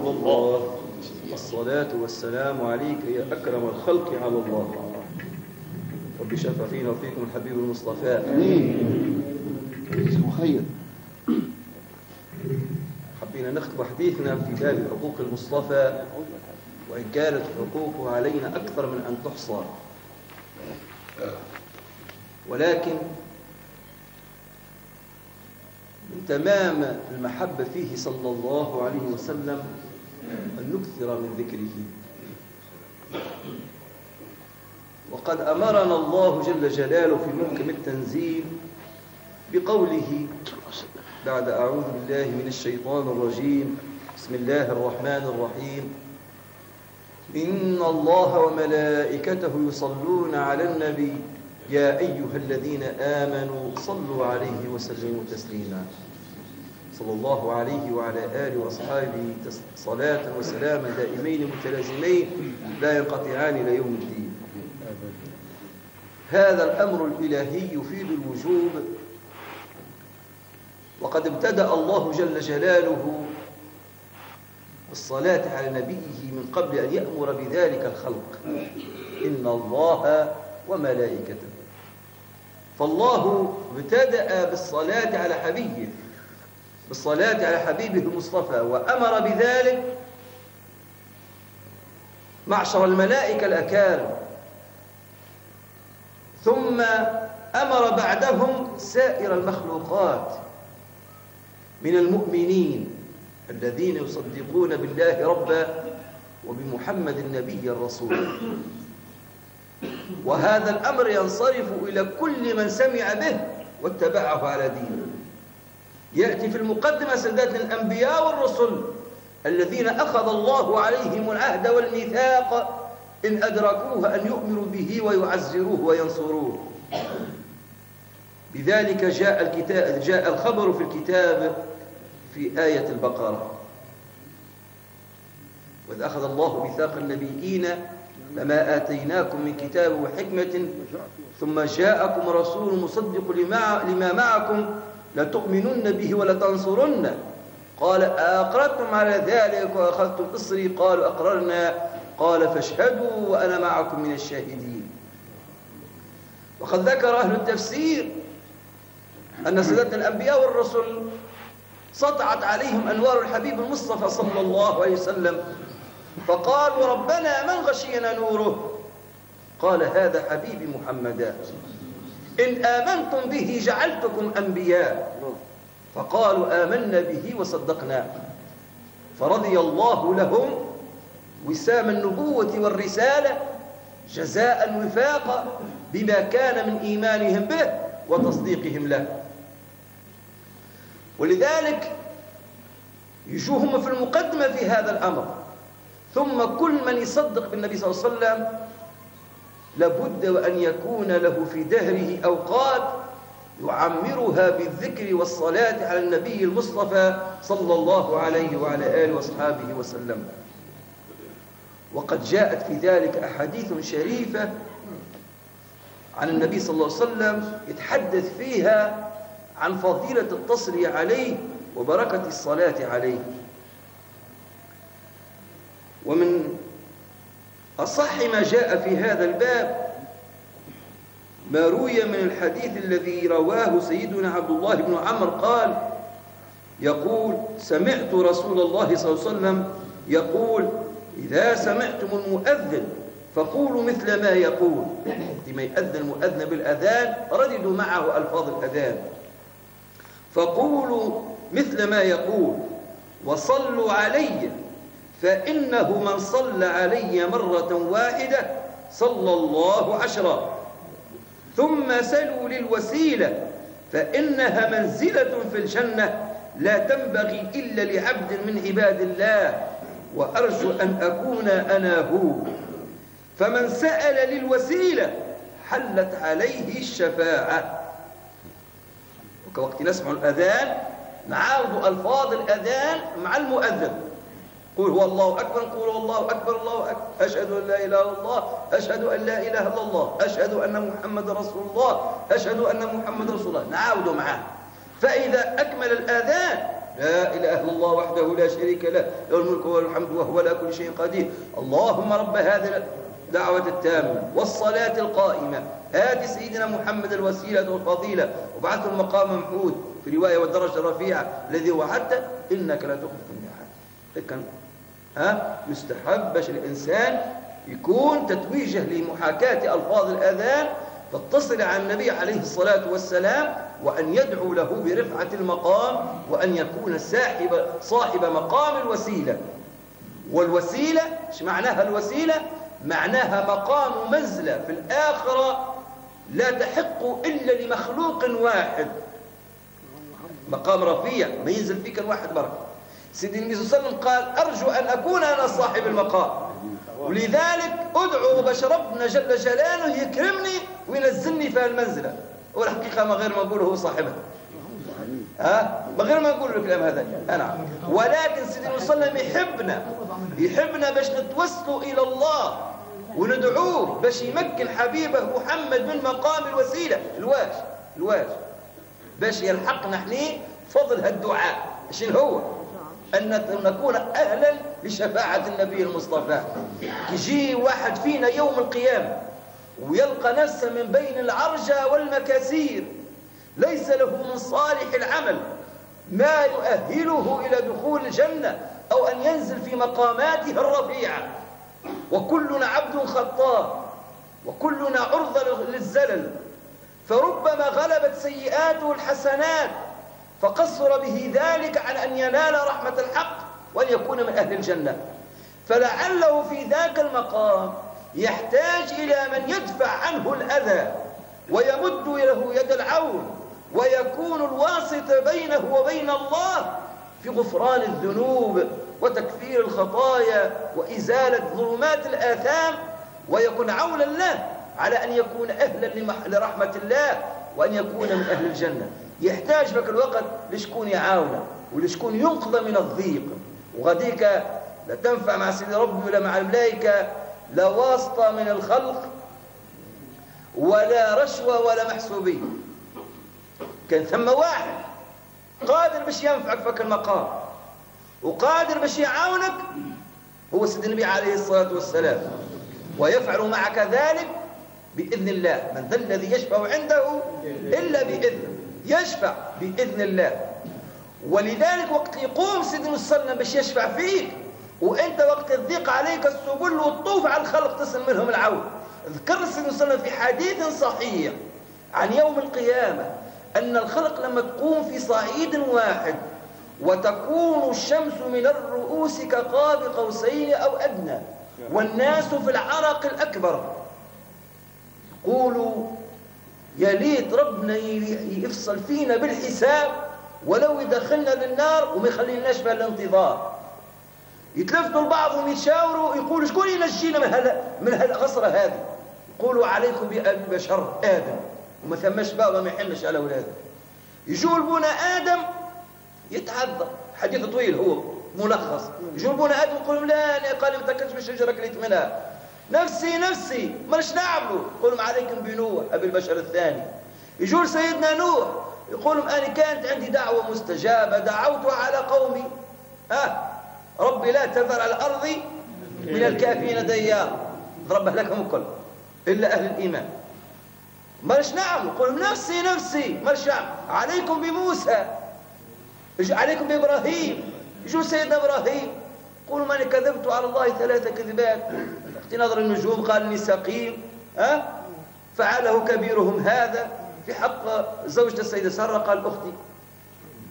الله. الصلاة والسلام عليك يا أكرم الخلق على الله. رب شفع فينا وفيكم الحبيب المصطفى. آمين. جزاكم خير. حبينا نختم حديثنا في باب حقوق المصطفى، وإن كانت حقوقه علينا أكثر من أن تحصى، ولكن من تمام المحبة فيه صلى الله عليه وسلم أن نكثر من ذكره. وقد أمرنا الله جل جلاله في محكم التنزيل بقوله بعد أعوذ بالله من الشيطان الرجيم: بسم الله الرحمن الرحيم، إن الله وملائكته يصلون على النبي يا أيها الذين آمنوا صلوا عليه وسلموا تسليما. صلى الله عليه وعلى آله وأصحابه صلاة وسلاما دائمين متلازمين لا ينقطعان إلى يوم الدين. هذا الأمر الإلهي يفيد الوجوب، وقد ابتدأ الله جل جلاله بالصلاة على نبيه من قبل أن يأمر بذلك الخلق: إن الله وملائكته. فالله ابتدأ بالصلاة على حبيبه، بالصلاة على حبيبه المصطفى، وأمر بذلك معشر الملائكة الأكارم، ثم أمر بعدهم سائر المخلوقات من المؤمنين الذين يصدقون بالله ربا وبمحمد النبي الرسول. وهذا الأمر ينصرف إلى كل من سمع به واتبعه على دينه. يأتي في المقدمة سادات الأنبياء والرسل الذين أخذ الله عليهم العهد والميثاق إن أدركوه أن يؤمنوا به ويعزروه وينصروه. بذلك جاء الخبر في الكتاب في آية البقرة: وإذ أخذ الله ميثاق النبيين لما آتيناكم من كتاب وحكمة ثم جاءكم رسول مصدق لما معكم لتؤمنن به ولتنصرنه قال أقررتم على ذلك وأخذتم إصري قالوا أقررنا قال فاشهدوا وأنا معكم من الشاهدين. وقد ذكر أهل التفسير أن سادة الأنبياء والرسل سطعت عليهم أنوار الحبيب المصطفى صلى الله عليه وسلم، فقالوا ربنا من غشينا نوره؟ قال هذا حبيبي محمدا، إن آمنتم به جعلتكم أنبياء. فقالوا آمنا به وصدقنا، فرضي الله لهم وسام النبوة والرسالة جزاء وفاقا بما كان من إيمانهم به وتصديقهم له. ولذلك يجوهم في المقدمة في هذا الأمر. ثم كل من يصدق بالنبي صلى الله عليه وسلم لابد وأن يكون له في دهره أوقات يعمرها بالذكر والصلاة على النبي المصطفى صلى الله عليه وعلى آله وأصحابه وسلم. وقد جاءت في ذلك أحاديث شريفة عن النبي صلى الله عليه وسلم يتحدث فيها عن فضيلة التصلي عليه وبركة الصلاة عليه. ومن أصح ما جاء في هذا الباب ما روي من الحديث الذي رواه سيدنا عبد الله بن عمرو قال يقول سمعت رسول الله صلى الله عليه وسلم يقول إذا سمعتم المؤذن فقولوا مثل ما يقول. لما يأذن المؤذن بالأذان رددوا معه ألفاظ الأذان، فقولوا مثل ما يقول وصلوا علي فإنه من صلى علي مرة واحدة صلى الله 10. ثم سلوا للوسيلة فإنها منزلة في الجنة لا تنبغي إلا لعبد من عباد الله وأرجو أن أكون أنا هو. فمن سأل للوسيلة حلت عليه الشفاعة. وكوقت نسمع الأذان نعارض ألفاظ الأذان مع المؤذن. قول هو الله أكبر، قول الله أكبر الله أكبر، أشهد أن لا إله إلا الله، أشهد أن لا إله إلا الله، أشهد أن محمد رسول الله، أشهد أن محمد رسول الله. نعاود معه فإذا أكمل الآذان لا إله إلا الله وحده لا شريك له له الملك وله الحمد وهو على كل شيء قدير اللهم رب هذه الدعوة التامة والصلاة القائمة آت سيدنا محمد الوسيلة والفضيلة وبعثه المقام محمود في رواية والدرجة الرفيعة الذي وعدته إنك لا تخلف الميعاد. لكن يستحب باش الإنسان يكون تتويجه لمحاكاة ألفاظ الأذان تتصل على النبي عليه الصلاة والسلام وأن يدعو له برفعة المقام وأن يكون صاحب مقام الوسيلة. والوسيلة ايش معناها الوسيلة؟ معناها مقام منزلة في الآخرة لا تحق إلا لمخلوق واحد، مقام رفيع ما ينزل فيك الواحد بركة. سيدنا النبي صلى الله عليه وسلم قال أرجو أن أكون أنا صاحب المقام، ولذلك أدعو باش ربنا جل جلاله يكرمني وينزلني في المنزلة. والحقيقة ما غير ما نقوله هو صاحبها ما غير ما نقول الكلام هذا أنا، ولكن سيدنا النبي صلى الله عليه وسلم يحبنا باش نتوسلوا إلى الله وندعوه باش يمكن حبيبه محمد من مقام الوسيلة الواج باش يلحقنا احنا فضل هالدعاء. شنو هو؟ أن نكون أهلا لشفاعة النبي المصطفى. يجي واحد فينا يوم القيامة ويلقى نفسه من بين العرجة والمكاسير ليس له من صالح العمل ما يؤهله إلى دخول الجنة أو أن ينزل في مقاماته الرفيعة، وكلنا عبد خطاء وكلنا عرضة للزلل، فربما غلبت سيئاته الحسنات فقصر به ذلك عن أن ينال رحمة الحق وأن يكون من أهل الجنة. فلعله في ذاك المقام يحتاج إلى من يدفع عنه الأذى ويمد له يد العون ويكون الواسطة بينه وبين الله في غفران الذنوب وتكفير الخطايا وإزالة ظلمات الآثام، ويكون عونا له على أن يكون أهلا لرحمة الله وأن يكون من أهل الجنة. يحتاج بك الوقت لشكون يعاونه ولشكون ينقذ من الضيق. وغديك لا تنفع مع سيد ربي ولا مع الملائكة لا واسطة من الخلق ولا رشوة ولا محسوبية. كان ثم واحد قادر باش ينفعك فك المقام وقادر باش يعاونك هو سيد النبي عليه الصلاة والسلام، ويفعل معك ذلك بإذن الله. من ذا الذي يشفع عنده إلا بإذنه، يشفع بإذن الله. ولذلك وقت يقوم سيدنا صلى الله عليه وسلم باش يشفع فيك وانت وقت تضيق عليك السبل والطوف على الخلق تصل منهم العون. ذكر سيدنا صلى الله عليه وسلم في حديث صحيح عن يوم القيامة أن الخلق لما تقوم في صعيد واحد وتكون الشمس من الرؤوس كقاب قوسين أو أدنى والناس في العرق الأكبر، يقولوا يا ليت ربنا يفصل فينا بالحساب ولو يدخلنا للنار وما يخليناش في الانتظار. يتلفتوا لبعضهم يتشاوروا يقولوا شكون ينجينا من هالغصرة هذه؟ يقولوا عليكم بأبي بشر آدم، وما ثماش بابا ما يحنش على أولاده. يجوا لبونا آدم يتعذر، حديث طويل هو ملخص. يجوا لبونا آدم يقولوا لا أنا قال ما تاكلش من الشجرة كليت منها، نفسي ماش نعملوا. يقولوا عليكم بنوح أبي البشر الثاني. يجوا لسيدنا نوح يقولوا أنا كانت عندي دعوة مستجابة دعوت على قومي ربي لا تذر على الأرض من الكافرين ديار، ضرب لكم الكل إلا أهل الإيمان. ماش نعمل؟ قل نفسي ماش نعمل. عليكم بموسى، عليكم بإبراهيم. يجوا سيدنا إبراهيم قولوا ماني كذبت على الله 3 كذبات، اختي نظر النجوم قال إني سقيم، فعله كبيرهم هذا في حق زوجة السيدة سارة قال أختي.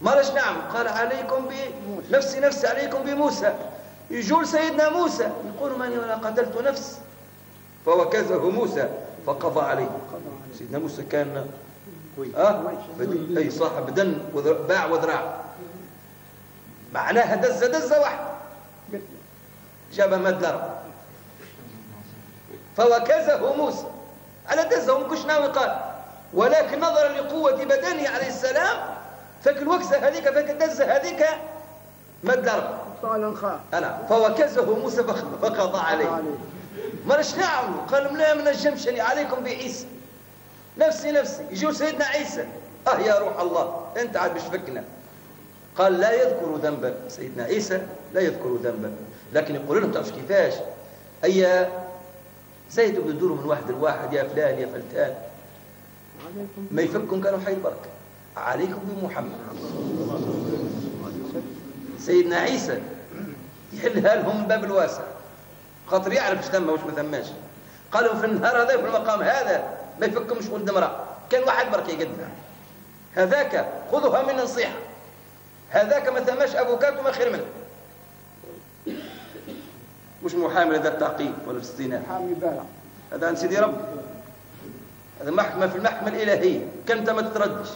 ماش نعمل؟ قال عليكم نفسي عليكم بموسى. يجوا سيدنا موسى يقولوا ماني ولا قتلت نفس، فوكزه موسى فقضى عليه. سيدنا موسى كان أي صاحب بدن باع وذراع، معناها دزة واحدة جابها مدلر، فوكزه موسى على دزه ومكش ناوي قال، ولكن نظرا لقوة بدنه عليه السلام فك الوكسة هذيك فك الدزة هذيك مدلر فوكزه موسى فقضى عليه. ماش نعملوا؟ قال لا من الجمشني عليكم بعيسى، نفسي. يجوا سيدنا عيسى يا روح الله أنت عاد بشفكنا. قال لا يذكر ذنبا، سيدنا عيسى لا يذكر ذنبا، لكن يقول لهم تعرفش كيفاش؟ أي زيد بيدوروا من واحد لواحد، يا فلان يا فلتان، ما يفكهم كانوا حي البركة. عليكم بمحمد. سيدنا عيسى يحلها لهم باب الواسع، خاطر يعرف ايش ثم واش ما ثماش. قالوا في النهار هذا في المقام هذا ما يفكهمش ولد امرأة، كان واحد بركة يقدها. هذاك خذوها من نصيحة، هذاك ما ثماش افوكات وما خير منه. مش محامي هذا التعقيد ولا الاستئناف، حامي بالع هذا عن سيدي رب، هذا محكمة في المحكمة الإلهية، كان انت ما تتردش.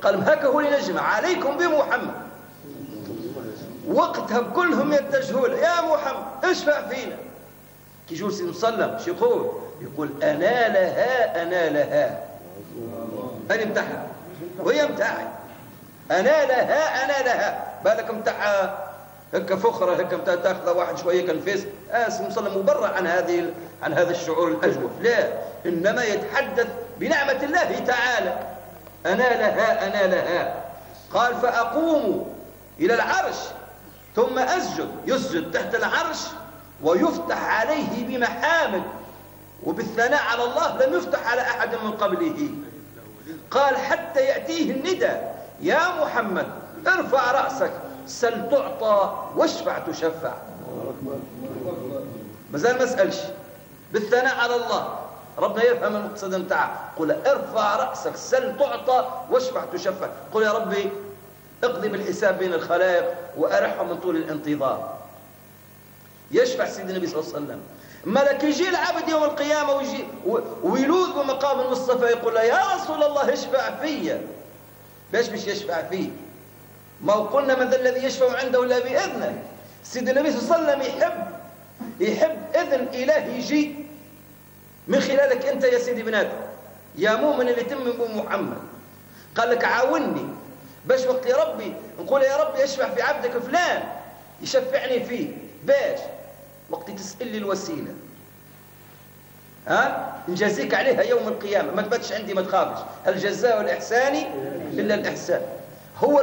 قال هكا هو اللي نجمع عليكم بمحمد. وقتها بكلهم يتجهوا يا محمد اشفع فينا. كي يجوا سيدنا صلى شو يقول أنا لها أنا لها، أنا متاعها وهي متاعي، أنا لها أنا لها. بالك متاعها هكا فخرة هكا متاع تاخذ واحد شوية كنفس. سيدنا صلى مبرع عن هذا الشعور الأجوف، لا، إنما يتحدث بنعمة الله تعالى. أنا لها أنا لها. قال فأقوم إلى العرش ثم يسجد تحت العرش ويفتح عليه بمحامد وبالثناء على الله لم يفتح على أحد من قبله. قال حتى يأتيه الندى يا محمد ارفع رأسك سل تعطى واشفع تشفع. مازال ما سألش، بالثناء على الله ربنا يفهم المقصد متاعه. قل ارفع رأسك سل تعطى واشفع تشفع. قل يا ربي اقضي بالحساب بين الخلائق وأرحهم من طول الانتظار. يشفع سيدنا النبي صلى الله عليه وسلم. ملك يجي العبد يوم القيامة ويجي ويلوذ بمقام المصطفى يقول له يا رسول الله اشفع فيا. باش يشفع فيه؟ ما قلنا من ذا الذي يشفع عنده الا بإذنه. سيدنا النبي صلى الله عليه وسلم يحب إذن إله يجي من خلالك أنت يا سيدي بن آدم، يا مؤمن اللي تم بمحمد. قال لك عاوني باش وقت يا ربي نقول يا ربي اشفع في عبدك فلان يشفعني فيه، باش وقت تسأل لي الوسيلة نجازيك عليها يوم القيامة. ما تباتش عندي، ما تخافش، هل جزاء الإحسان إلا الإحسان. هو